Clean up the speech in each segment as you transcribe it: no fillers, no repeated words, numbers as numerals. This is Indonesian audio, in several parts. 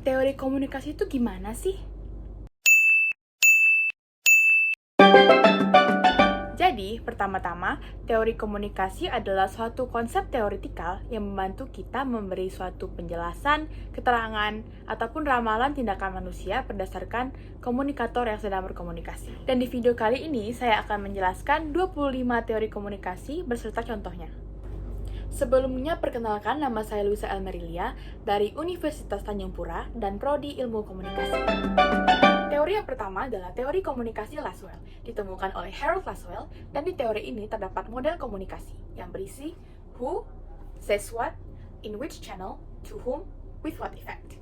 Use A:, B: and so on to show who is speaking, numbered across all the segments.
A: Teori komunikasi itu gimana sih? Jadi, pertama-tama, teori komunikasi adalah suatu konsep teoritikal yang membantu kita memberi suatu penjelasan, keterangan, ataupun ramalan tindakan manusia berdasarkan komunikator yang sedang berkomunikasi. Dan di video kali ini, saya akan menjelaskan 25 teori komunikasi beserta contohnya. Sebelumnya, perkenalkan, nama saya Luisa Elmerilia dari Universitas Tanjung Pura dan Prodi Ilmu Komunikasi. Teori yang pertama adalah teori komunikasi Laswell, ditemukan oleh Harold Laswell, dan di teori ini terdapat model komunikasi yang berisi who, says what, in which channel, to whom, with what effect.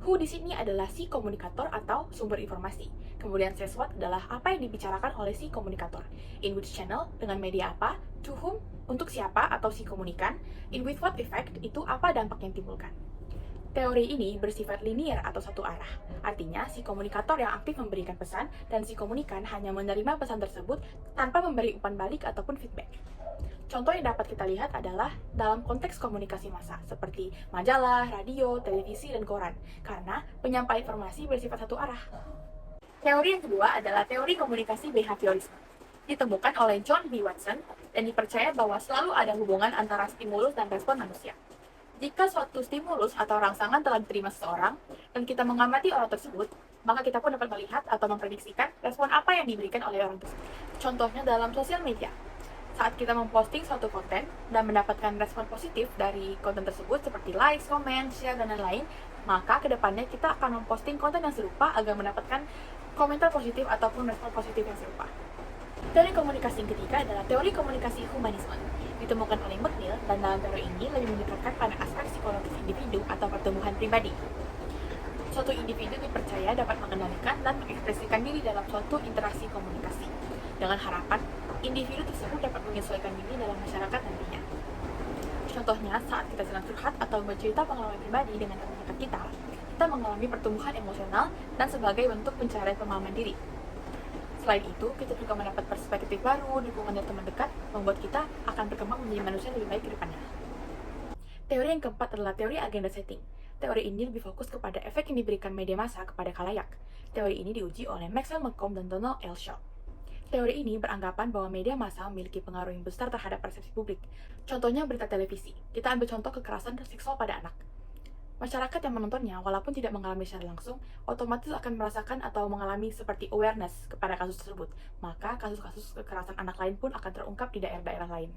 A: Who di sini adalah si komunikator atau sumber informasi. Kemudian says what adalah apa yang dibicarakan oleh si komunikator. In which channel, dengan media apa, to whom, untuk siapa atau si komunikan, in with what effect, itu apa dampak yang timbulkan. Teori ini bersifat linier atau satu arah. Artinya, si komunikator yang aktif memberikan pesan dan si komunikan hanya menerima pesan tersebut tanpa memberi umpan balik ataupun feedback. Contoh yang dapat kita lihat adalah dalam konteks komunikasi massa, seperti majalah, radio, televisi, dan koran, karena penyampaian informasi bersifat satu arah. Teori yang kedua adalah teori komunikasi behaviorisme. Ditemukan oleh John B. Watson dan dipercaya bahwa selalu ada hubungan antara stimulus dan respon manusia. Jika suatu stimulus atau rangsangan telah diterima seseorang dan kita mengamati orang tersebut, maka kita pun dapat melihat atau memprediksikan respon apa yang diberikan oleh orang tersebut. Contohnya dalam sosial media. Saat kita memposting suatu konten dan mendapatkan respon positif dari konten tersebut seperti likes, komen, share, dan lain-lain, maka kedepannya kita akan memposting konten yang serupa agar mendapatkan komentar positif ataupun respon positif yang serupa. Teori komunikasi yang ketiga adalah teori komunikasi humanisme. Ditemukan oleh McNeil, dan dalam teori ini lebih menekankan pada aspek psikologis individu atau pertumbuhan pribadi. Suatu individu dipercaya dapat mengendalikan dan mengekspresikan diri dalam suatu interaksi komunikasi, dengan harapan individu tersebut dapat menyesuaikan diri dalam masyarakat nantinya. Contohnya, saat kita sedang curhat atau bercerita pengalaman pribadi dengan teman dekat kita mengalami pertumbuhan emosional dan sebagai bentuk pencarian pemahaman diri. Selain itu, kita juga mendapat perspektif baru, dukungan dari teman dekat, membuat kita akan berkembang menjadi manusia yang lebih baik ke depannya. Teori yang keempat adalah teori agenda setting. Teori ini lebih fokus kepada efek yang diberikan media massa kepada khalayak. Teori ini diuji oleh Maxwell McComb dan Donald L. Shaw. Teori ini beranggapan bahwa media massa memiliki pengaruh yang besar terhadap persepsi publik. Contohnya berita televisi. Kita ambil contoh kekerasan seksual pada anak. Masyarakat yang menontonnya, walaupun tidak mengalami secara langsung, otomatis akan merasakan atau mengalami seperti awareness kepada kasus tersebut. Maka kasus-kasus kekerasan anak lain pun akan terungkap di daerah-daerah lain.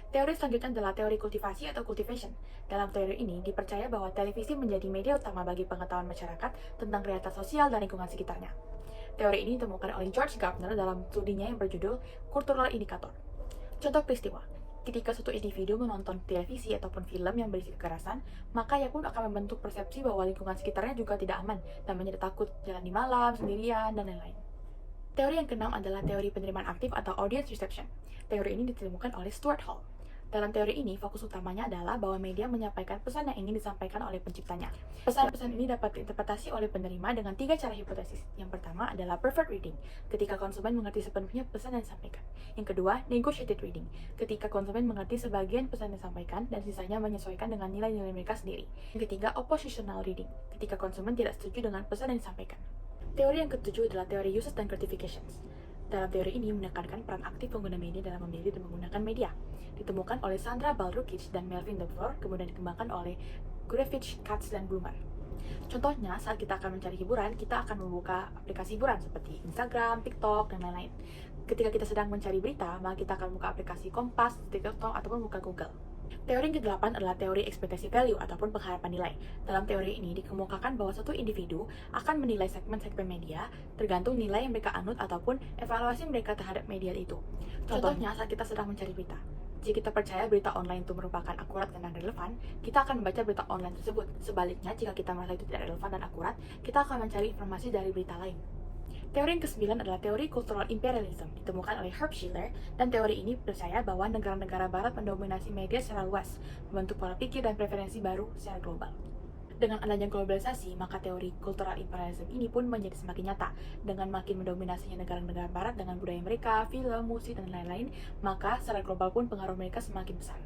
A: Teori selanjutnya adalah teori kultivasi atau cultivation. Dalam teori ini, dipercaya bahwa televisi menjadi media utama bagi pengetahuan masyarakat tentang realitas sosial dan lingkungan sekitarnya. Teori ini ditemukan oleh George Gardner dalam studinya yang berjudul Cultural Indicator. Contoh peristiwa. Ketika suatu individu menonton televisi ataupun film yang berisi kekerasan, maka ia pun akan membentuk persepsi bahwa lingkungan sekitarnya juga tidak aman dan menjadi takut jalan di malam, sendirian, dan lain-lain. Teori yang keenam adalah teori penerimaan aktif atau audience reception. Teori ini ditemukan oleh Stuart Hall. Dalam teori ini, fokus utamanya adalah bahwa media menyampaikan pesan yang ingin disampaikan oleh penciptanya. Pesan-pesan ini dapat diinterpretasi oleh penerima dengan 3 cara hipotesis. Yang pertama adalah perfect reading, ketika konsumen mengerti sepenuhnya pesan yang disampaikan. Yang kedua, negotiated reading, ketika konsumen mengerti sebagian pesan yang disampaikan dan sisanya menyesuaikan dengan nilai-nilai mereka sendiri. Yang ketiga, oppositional reading, ketika konsumen tidak setuju dengan pesan yang disampaikan. Teori yang ketujuh adalah teori uses dan gratifications. Dalam teori ini menekankan peran aktif pengguna media dalam memilih dan menggunakan media. Ditemukan oleh Sandra Ball-Rukic dan Melvin Doblor, kemudian dikembangkan oleh Gurevich, Katz, dan Blumer. Contohnya, saat kita akan mencari hiburan, kita akan membuka aplikasi hiburan seperti Instagram, TikTok, dan lain-lain. Ketika kita sedang mencari berita, maka kita akan membuka aplikasi Kompas, TikTok, ataupun buka Google. Teori yang ke-8 adalah teori ekspektasi value ataupun pengharapan nilai. Dalam teori ini dikemukakan bahwa suatu individu akan menilai segmen-segmen media tergantung nilai yang mereka anut ataupun evaluasi mereka terhadap media itu. Contohnya saat kita sedang mencari berita. Jika kita percaya berita online itu merupakan akurat dan relevan, kita akan membaca berita online tersebut. Sebaliknya, jika kita merasa itu tidak relevan dan akurat, kita akan mencari informasi dari berita lain. Teori yang ke-9 adalah teori cultural imperialism, ditemukan oleh Herb Schiller, dan teori ini percaya bahwa negara-negara barat mendominasi media secara luas, membentuk pola pikir dan preferensi baru secara global. Dengan adanya globalisasi, maka teori cultural imperialism ini pun menjadi semakin nyata. Dengan makin mendominasinya negara-negara barat dengan budaya mereka, film, musik, dan lain-lain, maka secara global pun pengaruh mereka semakin besar.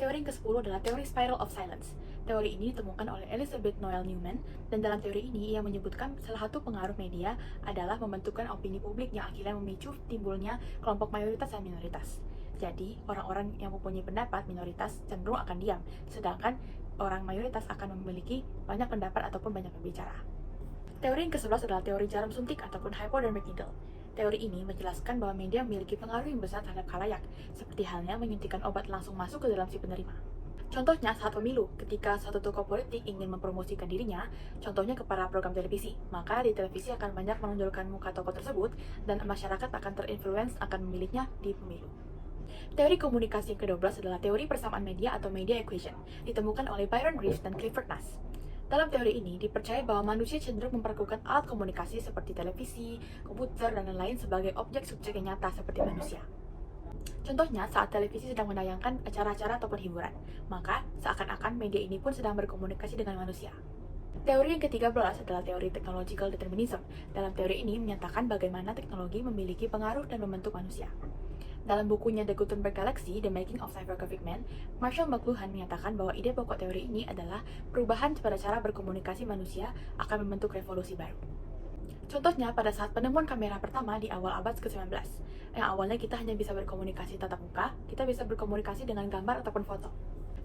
A: Teori yang ke-10 adalah teori spiral of silence. Teori ini ditemukan oleh Elizabeth Noel Newman, dan dalam teori ini ia menyebutkan salah satu pengaruh media adalah membentukkan opini publik yang akhirnya memicu timbulnya kelompok mayoritas dan minoritas. Jadi, orang-orang yang mempunyai pendapat minoritas cenderung akan diam, sedangkan orang mayoritas akan memiliki banyak pendapat ataupun banyak berbicara. Teori yang ke-11 adalah teori jarum suntik ataupun hypodermic needle. Teori ini menjelaskan bahwa media memiliki pengaruh yang besar terhadap khalayak, seperti halnya menyuntikkan obat langsung masuk ke dalam si penerima. Contohnya saat pemilu, ketika suatu tokoh politik ingin mempromosikan dirinya, contohnya kepada program televisi, maka di televisi akan banyak menonjolkan muka tokoh tersebut dan masyarakat akan terinfluence akan memilihnya di pemilu. Teori komunikasi yang ke-12 adalah teori persamaan media atau media equation, ditemukan oleh Byron Reeves dan Clifford Nass. Dalam teori ini, dipercaya bahwa manusia cenderung memperlakukan alat komunikasi seperti televisi, komputer, dan lain-lain sebagai objek subjek yang nyata seperti manusia. Contohnya, saat televisi sedang menayangkan acara-acara ataupun hiburan, maka seakan-akan media ini pun sedang berkomunikasi dengan manusia. Teori yang ke-13 adalah teori technological determinism. Dalam teori ini menyatakan bagaimana teknologi memiliki pengaruh dan membentuk manusia. Dalam bukunya The Gutenberg Galaxy, The Making of Cybergraphic Man, Marshall McLuhan menyatakan bahwa ide pokok teori ini adalah perubahan pada cara berkomunikasi manusia akan membentuk revolusi baru. Contohnya pada saat penemuan kamera pertama di awal abad ke-19, yang awalnya kita hanya bisa berkomunikasi tatap muka, kita bisa berkomunikasi dengan gambar ataupun foto.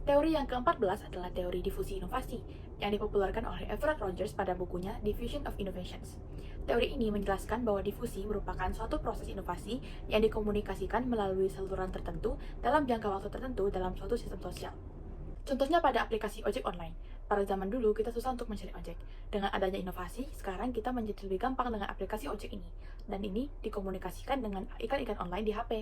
A: Teori yang ke-14 adalah teori difusi inovasi, yang dipopulerkan oleh Everett Rogers pada bukunya Diffusion of Innovations. Teori ini menjelaskan bahwa difusi merupakan suatu proses inovasi yang dikomunikasikan melalui saluran tertentu dalam jangka waktu tertentu dalam suatu sistem sosial. Contohnya pada aplikasi ojek online. Pada zaman dulu kita susah untuk mencari ojek. Dengan adanya inovasi, sekarang kita menjadi lebih gampang dengan aplikasi ojek ini. Dan ini dikomunikasikan dengan iklan-iklan online di HP.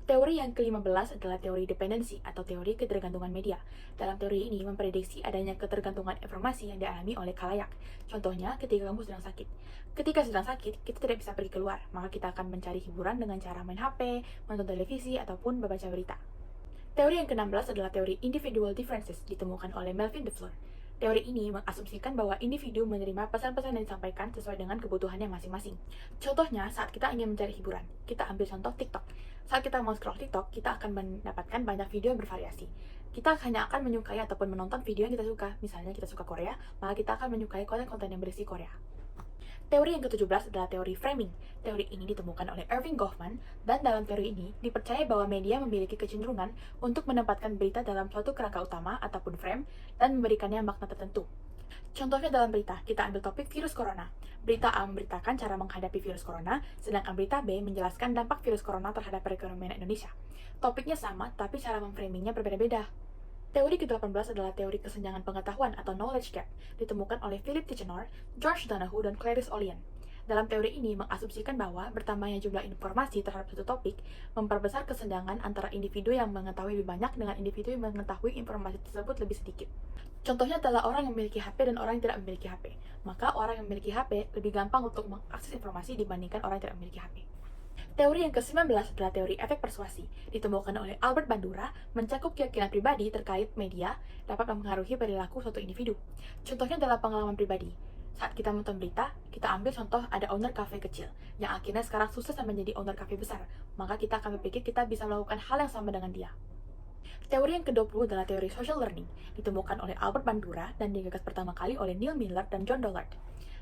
A: Teori yang ke-15 adalah teori dependensi atau teori ketergantungan media. Dalam teori ini memprediksi adanya ketergantungan informasi yang dialami oleh khalayak. Contohnya ketika kamu sedang sakit. Ketika sedang sakit, kita tidak bisa pergi keluar, maka kita akan mencari hiburan dengan cara main HP, menonton televisi, ataupun membaca berita. Teori yang ke-16 adalah teori individual differences ditemukan oleh Melvin DeFleur. Teori ini mengasumsikan bahwa individu menerima pesan-pesan yang disampaikan sesuai dengan kebutuhannya masing-masing. Contohnya, saat kita ingin mencari hiburan, kita ambil contoh TikTok. Saat kita mau scroll TikTok, kita akan mendapatkan banyak video yang bervariasi. Kita hanya akan menyukai ataupun menonton video yang kita suka. Misalnya kita suka Korea, maka kita akan menyukai konten-konten yang berisi Korea. Teori yang ke-17 adalah teori framing. Teori ini ditemukan oleh Erving Goffman, dan dalam teori ini dipercaya bahwa media memiliki kecenderungan untuk menempatkan berita dalam suatu kerangka utama ataupun frame dan memberikannya makna tertentu. Contohnya dalam berita, kita ambil topik virus corona. Berita A memberitakan cara menghadapi virus corona, sedangkan berita B menjelaskan dampak virus corona terhadap perekonomian Indonesia. Topiknya sama, tapi cara memframingnya berbeda-beda. Teori ke-18 adalah teori kesenjangan pengetahuan atau knowledge gap, ditemukan oleh Philip Tichenor, George Donahue, dan Clarice Olian. Dalam teori ini mengasumsikan bahwa bertambahnya jumlah informasi terhadap satu topik memperbesar kesenjangan antara individu yang mengetahui lebih banyak dengan individu yang mengetahui informasi tersebut lebih sedikit. Contohnya adalah orang yang memiliki HP dan orang yang tidak memiliki HP. Maka orang yang memiliki HP lebih gampang untuk mengakses informasi dibandingkan orang yang tidak memiliki HP. Teori yang ke-19 adalah teori efek persuasi, ditemukan oleh Albert Bandura, mencakup keyakinan pribadi terkait media dapat mempengaruhi perilaku suatu individu. Contohnya adalah pengalaman pribadi. Saat kita menonton berita, kita ambil contoh ada owner cafe kecil, yang akhirnya sekarang sukses menjadi owner cafe besar, maka kita akan berpikir kita bisa melakukan hal yang sama dengan dia. Teori yang ke-20 adalah teori social learning, ditemukan oleh Albert Bandura dan digagas pertama kali oleh Neil Miller dan John Dollard.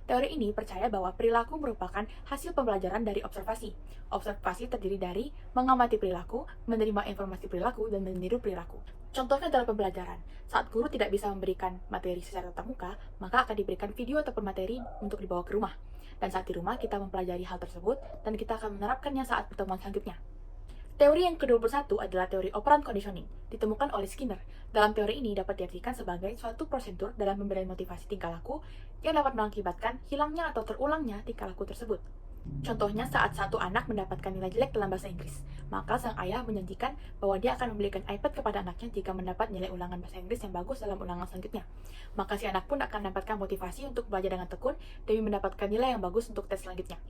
A: Teori ini percaya bahwa perilaku merupakan hasil pembelajaran dari observasi. Observasi terdiri dari mengamati perilaku, menerima informasi perilaku, dan meniru perilaku. Contohnya dalam pembelajaran, saat guru tidak bisa memberikan materi secara tatap muka, maka akan diberikan video ataupun materi untuk dibawa ke rumah. Dan saat di rumah, kita mempelajari hal tersebut, dan kita akan menerapkannya saat pertemuan selanjutnya. Teori yang ke-21 adalah teori operant conditioning, ditemukan oleh Skinner. Dalam teori ini dapat diartikan sebagai suatu prosedur dalam memberi motivasi tingkah laku yang dapat mengakibatkan hilangnya atau terulangnya tingkah laku tersebut. Contohnya saat satu anak mendapatkan nilai jelek dalam bahasa Inggris, maka sang ayah menjanjikan bahwa dia akan membelikan iPad kepada anaknya jika mendapat nilai ulangan bahasa Inggris yang bagus dalam ulangan selanjutnya. Maka si anak pun akan mendapatkan motivasi untuk belajar dengan tekun demi mendapatkan nilai yang bagus untuk tes selanjutnya.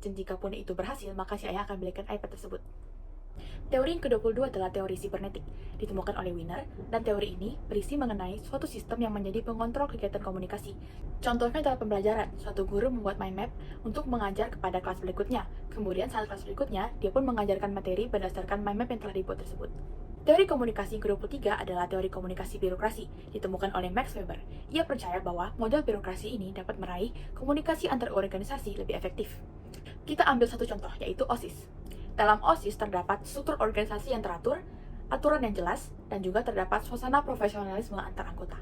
A: Dan jika pun itu berhasil, maka si ayah akan membelikan iPad tersebut. Teori yang ke-22 adalah teori sibernetik, ditemukan oleh Wiener, dan teori ini berisi mengenai suatu sistem yang menjadi pengontrol kegiatan komunikasi. Contohnya dalam pembelajaran, suatu guru membuat mind map untuk mengajar kepada kelas berikutnya. Kemudian saat kelas berikutnya, dia pun mengajarkan materi berdasarkan mind map yang telah dibuat tersebut. Teori komunikasi yang ke-23 adalah teori komunikasi birokrasi, ditemukan oleh Max Weber. Ia percaya bahwa model birokrasi ini dapat meraih komunikasi antar organisasi lebih efektif. Kita ambil satu contoh, yaitu OSIS. Dalam OSIS terdapat struktur organisasi yang teratur, aturan yang jelas, dan juga terdapat suasana profesionalisme antar anggota.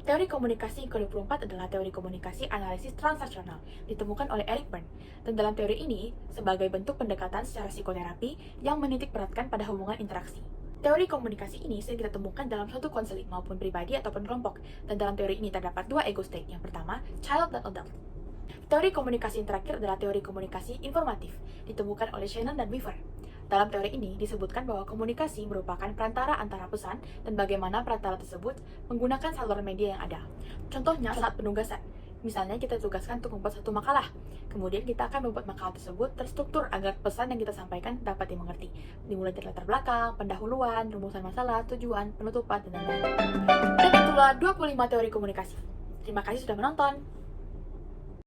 A: Teori komunikasi yang ke-24 adalah teori komunikasi analisis transaksional, ditemukan oleh Eric Berne. Dan dalam teori ini, sebagai bentuk pendekatan secara psikoterapi yang menitikberatkan pada hubungan interaksi. Teori komunikasi ini sering kita temukan dalam suatu konseling maupun pribadi ataupun kelompok. Dan dalam teori ini terdapat dua ego state. Yang pertama, child dan adult. Teori komunikasi yang terakhir adalah teori komunikasi informatif, ditemukan oleh Shannon dan Weaver. Dalam teori ini disebutkan bahwa komunikasi merupakan perantara antara pesan dan bagaimana perantara tersebut menggunakan saluran media yang ada. Contohnya saat penugasan. Misalnya kita tugaskan untuk membuat satu makalah. Kemudian kita akan membuat makalah tersebut terstruktur agar pesan yang kita sampaikan dapat dimengerti. Dimulai dari latar belakang, pendahuluan, rumusan masalah, tujuan, penutupan, dan lain-lain. Dan itulah 25 teori komunikasi. Terima kasih sudah menonton.